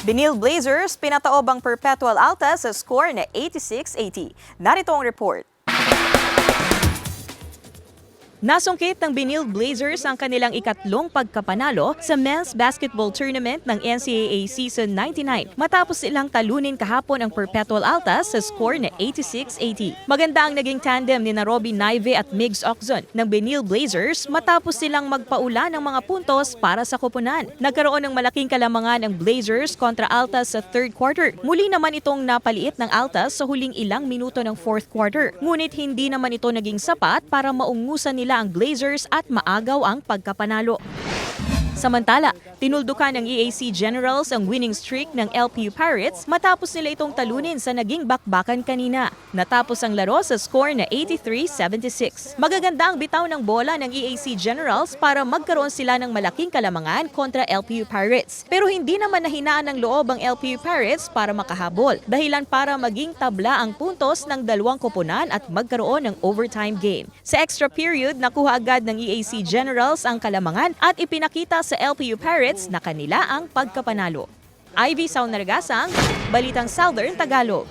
Benil Blazers pinataob ang Perpetual Alta sa score na 86-80. Narito ang report. Nasungkit ng Benil Blazers ang kanilang ikatlong pagkapanalo sa Men's Basketball Tournament ng NCAA Season 99 matapos silang talunin kahapon ang Perpetual Alta sa score na 86-80. Maganda ang naging tandem ni Robby Naive at Migs Oczon ng Benil Blazers matapos silang magpaula ng mga puntos para sa koponan. Nagkaroon ng malaking kalamangan ang Blazers kontra Alta sa third quarter. Muli naman itong napaliit ng Alta sa huling ilang minuto ng fourth quarter. Ngunit hindi naman ito naging sapat para maungusan nila ang Blazers at maagaw ang pagkapanalo. Samantala, tinuldukan ng EAC Generals ang winning streak ng LPU Pirates matapos nila itong talunin sa naging bakbakan kanina. Natapos ang laro sa score na 83-76. Magaganda ang bitaw ng bola ng EAC Generals para magkaroon sila ng malaking kalamangan kontra LPU Pirates. Pero hindi naman nahinaan ng loob ang LPU Pirates para makahabol, dahilan para maging tabla ang puntos ng dalawang koponan at magkaroon ng overtime game. Sa extra period, nakuha agad ng EAC Generals ang kalamangan at ipinakita sa LPU Pirates na kanila ang pagkapanalo. Ivy Saunargasang, Balitang Southern Tagalog.